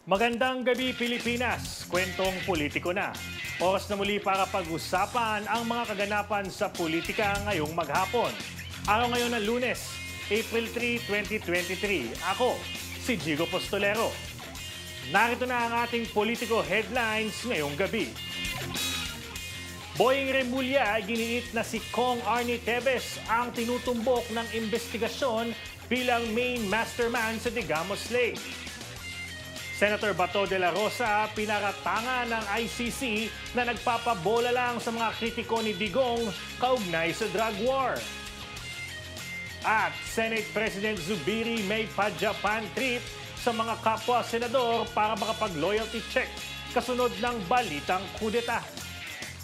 Magandang gabi Pilipinas, kwentong politiko na. Oras na muli para pag-usapan ang mga kaganapan sa politika ngayong maghapon. Araw ngayon ng Lunes, April 3, 2023. Ako, si Jigo Postolero. Narito na ang ating politiko headlines ngayong gabi. Boying Remulla, giniit na si Kong Arnie Tevez ang tinutumbok ng investigasyon bilang main mastermind sa Digamo Slay. Senator Bato de la Rosa, pinaratangan ng ICC na nagpapabola lang sa mga kritiko ni Digong kaugnay sa drug war. At Senate President Zubiri may pa-Japan trip sa mga kapwa-senador para makapag-loyalty check kasunod ng balitang kudeta.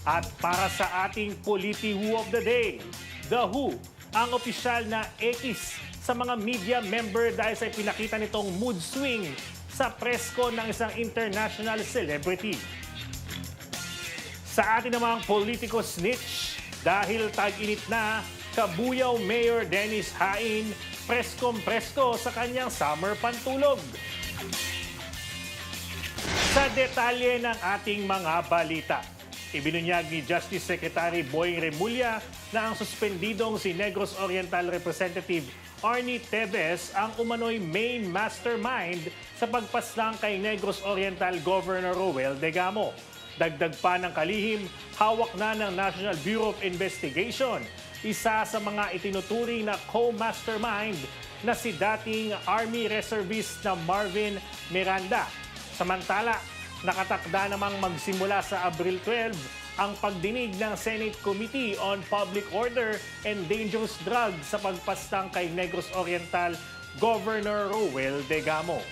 At para sa ating Politi Who of the Day, The Who, ang opisyal na X sa mga media member dahil sa pinakita nitong mood swing sa presko ng isang international celebrity. Sa atin namang politiko snitch, dahil tag-init na, Kabuyaw Mayor Dennis Hain, preskong-presko sa kanyang summer pantulog. Sa detalye ng ating mga balita, ibinunyag ni Justice Secretary Boying Remulla na ang suspendidong si Negros Oriental Representative Arnie Tevez ang umano'y main mastermind sa pagpaslang kay Negros Oriental Governor Roel Degamo. Dagdag pa ng kalihim, hawak na ng National Bureau of Investigation, isa sa mga itinuturing na co-mastermind na si dating Army Reservist na Marvin Miranda. Samantala, nakatakda namang magsimula sa Abril 12 ang pagdinig ng Senate Committee on Public Order and Dangerous Drugs sa pagpastang kay Negros Oriental Governor Roel Degamo.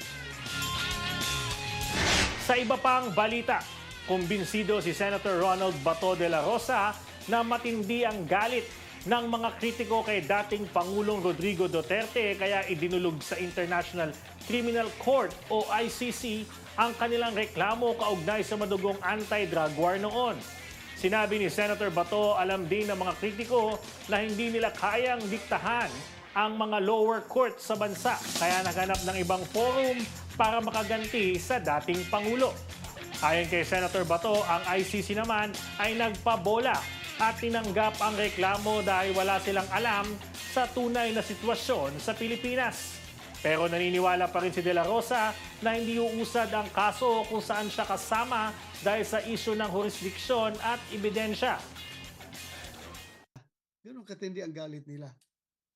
Sa iba pang balita, kumbinsido si Senator Ronald Bato de la Rosa na matindi ang galit ng mga kritiko kay dating Pangulong Rodrigo Duterte kaya idinulog sa International Criminal Court o ICC ang kanilang reklamo kaugnay sa madugong anti-drug war noon. Sinabi ni Senator Bato, alam din ng mga kritiko na hindi nila kayang diktahan ang mga lower court sa bansa kaya naghanap ng ibang forum para makaganti sa dating Pangulo. Ayon kay Senator Bato, ang ICC naman ay nagpabola at tinanggap ang reklamo dahil wala silang alam sa tunay na sitwasyon sa Pilipinas. Pero naniniwala pa rin si De La Rosa na hindi uusad ang kaso kung saan siya kasama dahil sa isyu ng jurisdiksyon at ebidensya. Ganun katindi ang galit nila.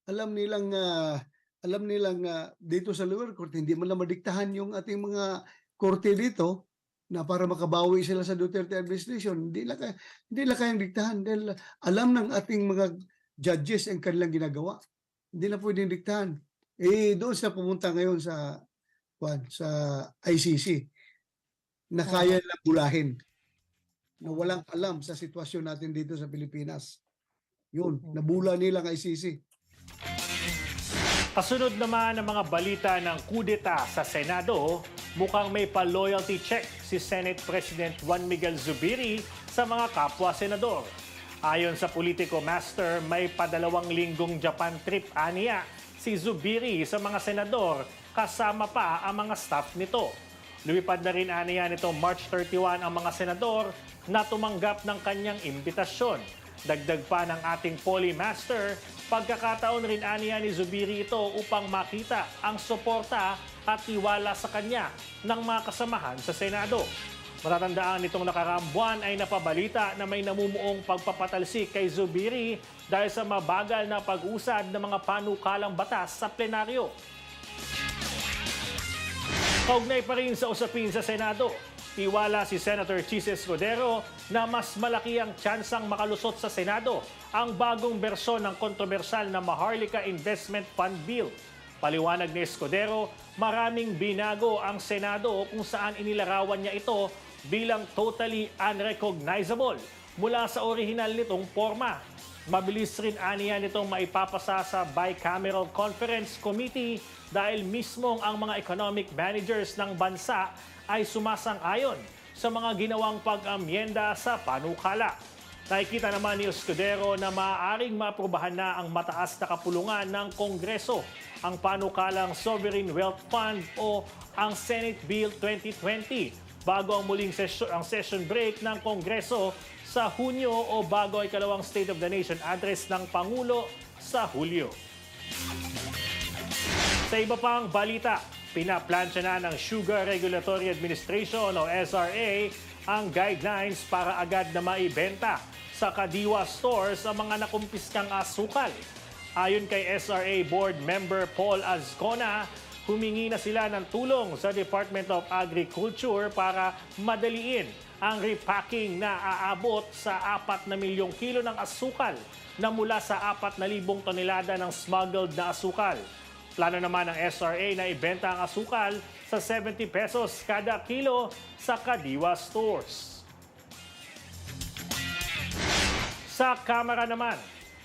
Alam nilang dito sa lower court, hindi man lang madiktahan yung ating mga korte dito na para makabawi sila sa Duterte administration. Hindi lang kayang diktahan dahil alam ng ating mga judges ang kanilang ginagawa. Hindi na pwedeng diktahan. Doon sila pumunta ngayon sa ICC na kaya lang bulahin na walang alam sa sitwasyon natin dito sa Pilipinas. Yun, nabula nilang ICC. Kasunod naman ang mga balita ng kudeta sa Senado, mukhang may pa-loyalty check si Senate President Juan Miguel Zubiri sa mga kapwa-senador. Ayon sa Politico Master, may pa2 linggong Japan trip aniya si Zubiri sa mga senador kasama pa ang mga staff nito. Lumipad na rin aniya nito March 31 ang mga senador na tumanggap ng kanyang imbitasyon. Dagdag pa ng ating Polymaster, pagkakataon rin aniya ni Zubiri ito upang makita ang suporta at tiwala sa kanya ng mga kasamahan sa Senado. Matatandaan nitong nakaraang buwan ay napabalita na may namumuong pagpapatalsik kay Zubiri dahil sa mabagal na pag-usad ng mga panukalang batas sa plenaryo. Kaugnay pa rin sa usapin sa Senado, tiwala si Senator Chis Escudero na mas malaki ang tsansang makalusot sa Senado ang bagong bersyon ng kontrobersyal na Maharlika Investment Fund Bill. Paliwanag ni Escudero, maraming binago ang Senado kung saan inilarawan niya ito bilang totally unrecognizable mula sa orihinal nitong forma. Mabilis rin aniya nitong maipapasa sa Bicameral Conference Committee dahil mismong ang mga economic managers ng bansa ay sumasang-ayon sa mga ginawang pag-amyenda sa panukala. Nakikita naman ni Escudero na maaaring maaprubahan na ang mataas na kapulungan ng Kongreso, ang panukalang Sovereign Wealth Fund o ang Senate Bill 2020 bago ang muling session break ng Kongreso sa Hunyo o bago ang ikalawang State of the Nation address ng Pangulo sa Hulyo. Sa iba pang balita, pinaplansya na ng Sugar Regulatory Administration o SRA ang guidelines para agad na maibenta sa Kadiwa stores ang mga nakumpiskang asukal. Ayon kay SRA Board Member Paul Azcona, humingi na sila ng tulong sa Department of Agriculture para madaliin ang repacking na aabot sa 4 na milyong kilo ng asukal na mula sa 4,000 tonelada ng smuggled na asukal. Plano naman ng SRA na ibenta ang asukal sa 70 pesos kada kilo sa Kadiwa stores. Sa Kamara naman,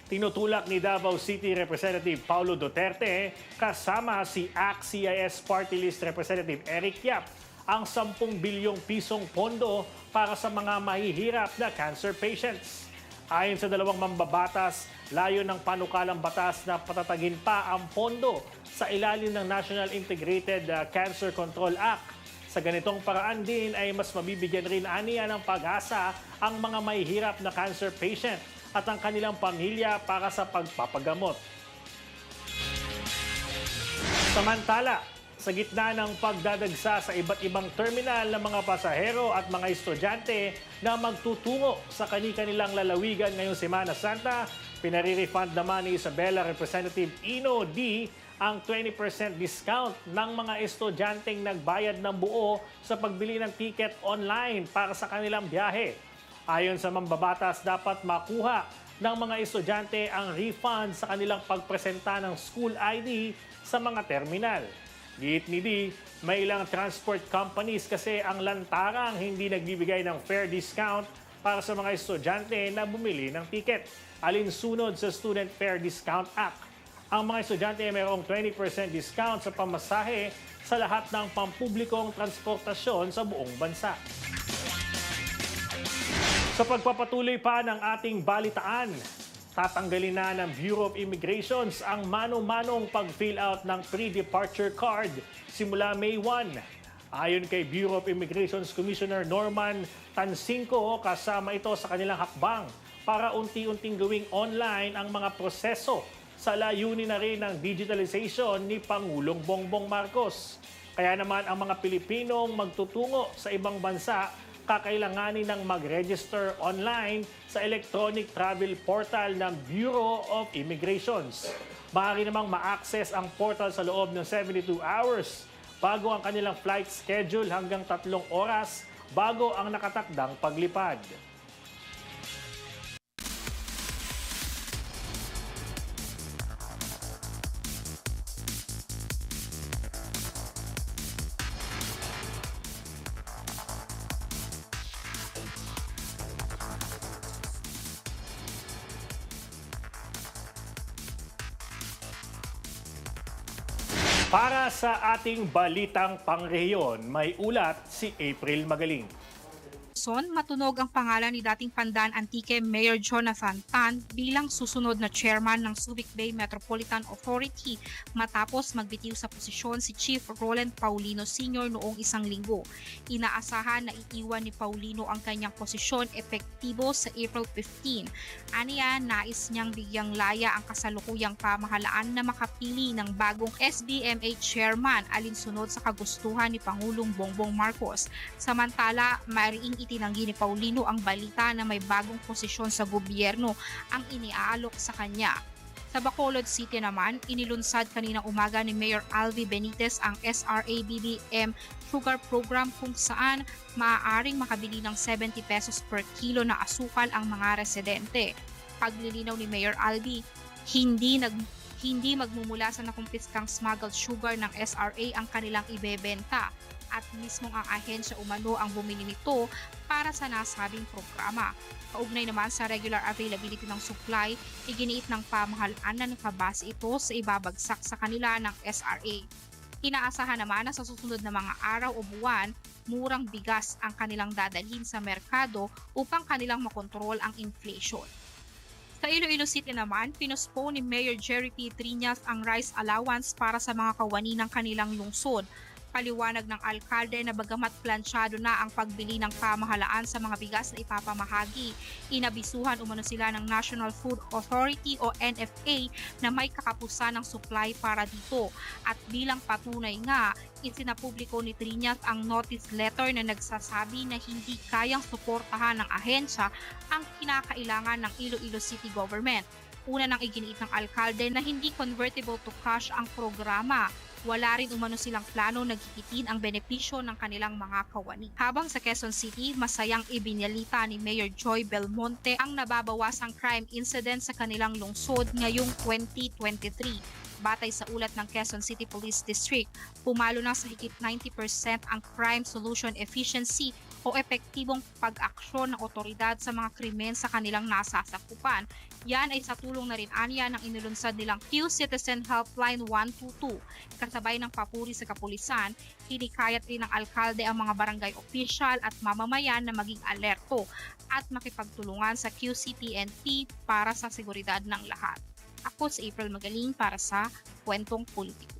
tinutulak ni Davao City Representative Paulo Duterte kasama si ACT-CIS Party List Representative Eric Yap ang 10 bilyong pisong pondo para sa mga mahihirap na cancer patients. Ayon sa dalawang mambabatas, layo ng panukalang batas na patatagin pa ang pondo sa ilalim ng National Integrated Cancer Control Act. Sa ganitong paraan din ay mas mabibigyan rin aniya ng pag-asa ang mga mahihirap na cancer patient at ang kanilang pamilya para sa pagpapagamot. Samantala, sa gitna ng pagdadagsa sa iba't ibang terminal ng mga pasahero at mga estudyante na magtutungo sa kani-kanilang lalawigan ngayong Semana Santa, pinare-refund naman ni Isabela Representative Ino D ang 20% discount ng mga estudyanteng nagbayad ng buo sa pagbili ng ticket online para sa kanilang biyahe. Ayon sa mambabatas, dapat makuha ng mga estudyante ang refund sa kanilang pagpresenta ng school ID sa mga terminal. Giit ni D, may ilang transport companies kasi ang lantarang hindi nagbibigay ng fair discount para sa mga estudyante na bumili ng ticket, alinsunod sa Student Fair Discount Act. Ang mga estudyante ay mayroong 20% discount sa pamasahe sa lahat ng pampublikong transportasyon sa buong bansa. Sa pagpapatuloy pa ng ating balitaan, tatanggalin na ng Bureau of Immigrations ang mano-manong pag-fill out ng pre-departure card simula May 1. Ayon kay Bureau of Immigrations Commissioner Norman Tansinco, kasama ito sa kanilang hakbang para unti-unting gawing online ang mga proseso sa layunin na rin ng digitalization ni Pangulong Bongbong Marcos. Kaya naman ang mga Pilipinong magtutungo sa ibang bansa kakailanganin ng mag-register online sa electronic travel portal ng Bureau of Immigrations. Maaari namang ma-access ang portal sa loob ng 72 hours bago ang kanilang flight schedule hanggang 3 oras bago ang nakatakdang paglipad. Para sa ating balitang pangrehiyon, may ulat si April Magaling. Matunog ang pangalan ni dating Pandan Antique Mayor Jonathan Tan bilang susunod na chairman ng Subic Bay Metropolitan Authority matapos magbitiw sa posisyon si Chief Roland Paulino Sr. noong 1 linggo. Inaasahan na iiwan ni Paulino ang kanyang posisyon epektibo sa April 15. Aniya, nais niyang bigyang laya ang kasalukuyang pamahalaan na makapili ng bagong SBMA chairman alinsunod sa kagustuhan ni Pangulong Bongbong Marcos. Samantala, mariing itinanggi ni Paulino ang balita na may bagong posisyon sa gobyerno ang iniaalok sa kanya. Sa Bacolod City naman, inilunsad kaninang umaga ni Mayor Alvi Benitez ang SRA-BBM Sugar Program kung saan maaaring makabili ng 70 pesos per kilo na asukal ang mga residente. Paglilinaw ni Mayor Alvi, hindi magmumula sa nakumpiskang smuggled sugar ng SRA ang kanilang ibebenta at mismong ang ahensya umano ang bumili nito para sa nasabing programa. Kaugnay naman sa regular availability ng supply, iginiit ng pamahalaan na nakabase ito sa ibabagsak sa kanila ng SRA. Inaasahan naman na sa susunod na mga araw o buwan, murang bigas ang kanilang dadalhin sa merkado upang kanilang makontrol ang inflation. Sa Iloilo City naman, pinuspone ni Mayor Jerry P. Triñas ang rice allowance para sa mga kawani ng kanilang lungsod. Paliwanag ng alkalde na bagamat plansyado na ang pagbili ng pamahalaan sa mga bigas na ipapamahagi, inabisuhan umano sila ng National Food Authority o NFA na may kakapusan ng supply para dito. At bilang patunay nga, isinapubliko ni Triñas ang notice letter na nagsasabi na hindi kayang suportahan ng ahensya ang kinakailangan ng Iloilo City Government. Una nang iginiit ng alkalde na hindi convertible to cash ang programa. Wala rin umano silang plano na gigitin ang benepisyo ng kanilang mga kawani. Habang sa Quezon City, masayang ibinyalita ni Mayor Joy Belmonte ang nababawasang crime incident sa kanilang lungsod ngayong 2023. Batay sa ulat ng Quezon City Police District, pumalo na sa higit 90% ang crime solution efficiency o epektibong pag-aksyon ng otoridad sa mga krimen sa kanilang nasasakupan. Yan ay sa tulong na rin anya ng inilunsad nilang Q-Citizen Helpline 122. Kasabay ng papuri sa kapulisan, hinikayat rin ng alkalde ang mga barangay official at mamamayan na maging alerto at makipagtulungan sa QCPNP para sa seguridad ng lahat. Ako si April Magaling para sa Kwentong Politiko.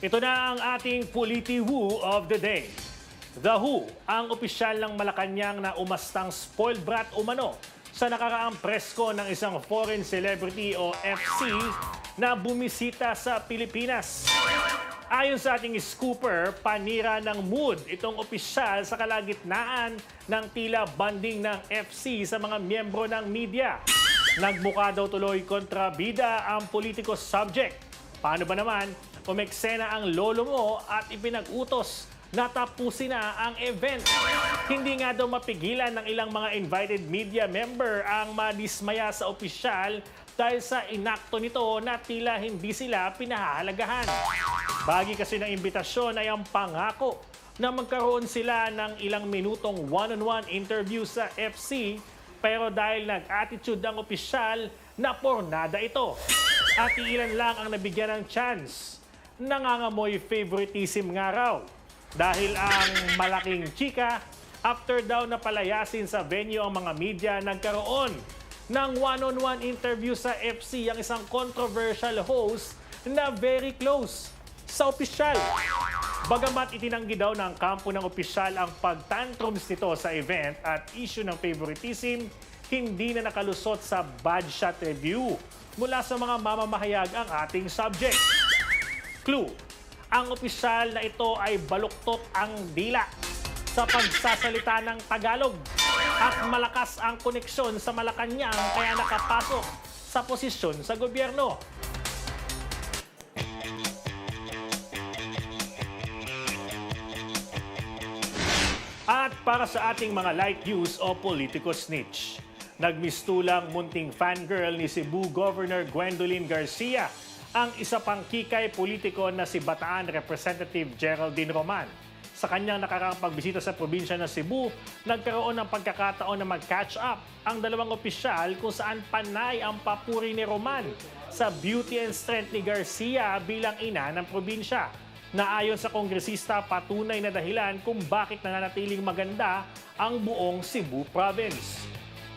Ito na ang ating Politi-Who of the Day. The Who, ang opisyal ng Malacanang na umastang spoiled brat umano sa nakaraang presko ng isang foreign celebrity o FC na bumisita sa Pilipinas. Ayon sa ating scooper, panira ng mood itong opisyal sa kalagitnaan ng tila banding ng FC sa mga miyembro ng media. Nagmukha daw tuloy kontrabida ang politiko subject. Paano ba naman umeksena ang lolo mo at ipinag-utos na tapusin na ang event? Hindi nga daw mapigilan ng ilang mga invited media member ang madismaya sa opisyal dahil sa inakto nito na tila hindi sila pinahahalagahan. Bagi kasi ng imbitasyon ay ang pangako na magkaroon sila ng ilang minutong one-on-one interview sa FC, pero dahil nag-attitude ang opisyal, napornada ito. At ilan lang ang nabigyan ng chance. Nangangamoy favoritism nga raw. Dahil ang malaking chika, after daw na palayasin sa venue ang mga media, nagkaroon ng one-on-one interview sa FC ang isang controversial host na very close sa opisyal. Bagamat itinanggi daw ng kampo ng opisyal ang pagtantrums nito sa event at issue ng favoritism, hindi na nakalusot sa bad shot review mula sa mga mamamahayag ang ating subject. Clue, ang opisyal na ito ay baluktot ang dila sa pagsasalita ng Tagalog at malakas ang koneksyon sa Malacanang kaya nakapasok sa posisyon sa gobyerno. At para sa ating mga light news o politiko snitch, nagmistulang munting fangirl ni Cebu Governor Gwendolyn Garcia ang isa pang kikay politiko na si Bataan Representative Geraldine Roman. Sa kanyang nakaraang pagbisita sa probinsya ng Cebu, nagkaroon ng pagkakataon na mag-catch up ang dalawang opisyal kung saan panay ang papuri ni Roman sa beauty and strength ni Garcia bilang ina ng probinsya, na ayon sa kongresista patunay na dahilan kung bakit nananatiling maganda ang buong Cebu province.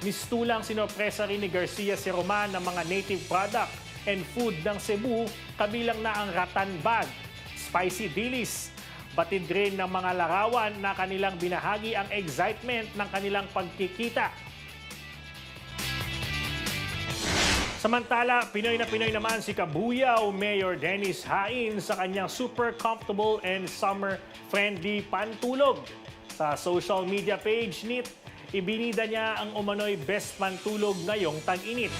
Mistulang sinorpresa rin ni Garcia si Roman ng mga native product and food ng Cebu, kabilang na ang rattan bag, spicy dilis. Batid rin ng mga larawan na kanilang binahagi ang excitement ng kanilang pagkikita. Samantala, Pinoy naman si Kabuyaw Mayor Dennis Hain sa kanyang super comfortable and summer-friendly pantulog. Sa social media page nit, ibinida niya ang umano'y best pantulog ngayong tag-init.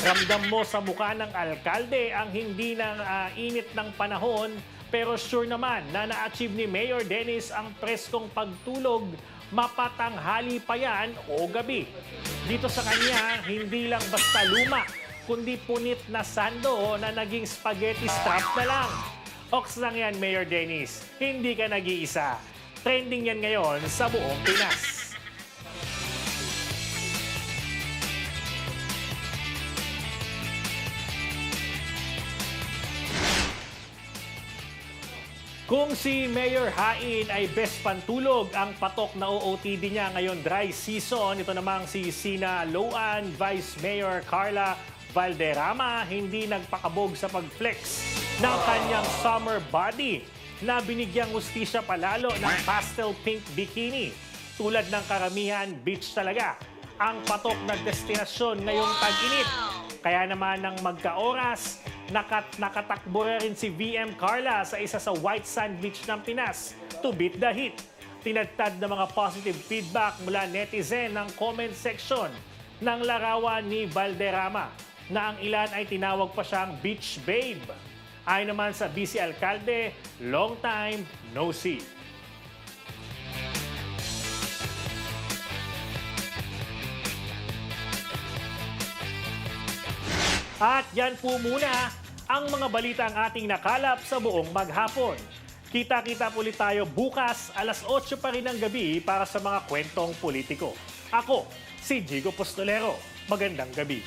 Ramdam mo sa mukha ng alkalde ang hindi ng init ng panahon, pero sure naman na na-achieve ni Mayor Dennis ang preskong pagtulog, mapatanghali pa yan o gabi. Dito sa kanya, hindi lang basta luma, kundi punit na sando na naging spaghetti strap na lang. Ox lang yan, Mayor Dennis. Hindi ka nag-iisa. Trending yan ngayon sa buong Pinas. Kung si Mayor Hain ay best pantulog, ang patok na OOTD niya ngayon dry season. Ito namang si Sina Loan, Vice Mayor Carla Valderrama, hindi nagpakabog sa pag-flex ng kanyang summer body na binigyang hustisya palalo ng pastel pink bikini. Tulad ng karamihan, beach talaga ang patok na destinasyon ngayong tag-init. Kaya naman ng magkaoras, nakatakbo rin si VM Carla sa isa sa white sand beach ng Pinas to beat the heat. Tinadtad na mga positive feedback mula netizen ng comment section ng larawan ni Valderrama na ang ilan ay tinawag pa siyang beach babe. Ayon naman sa BC Alcalde, long time no see. At yan po muna ang mga balitang ating nakalap sa buong maghapon. Kita-kita ulit tayo bukas, alas 8 pa rin ng gabi para sa mga kwentong politiko. Ako, si Jigo Postolero. Magandang gabi.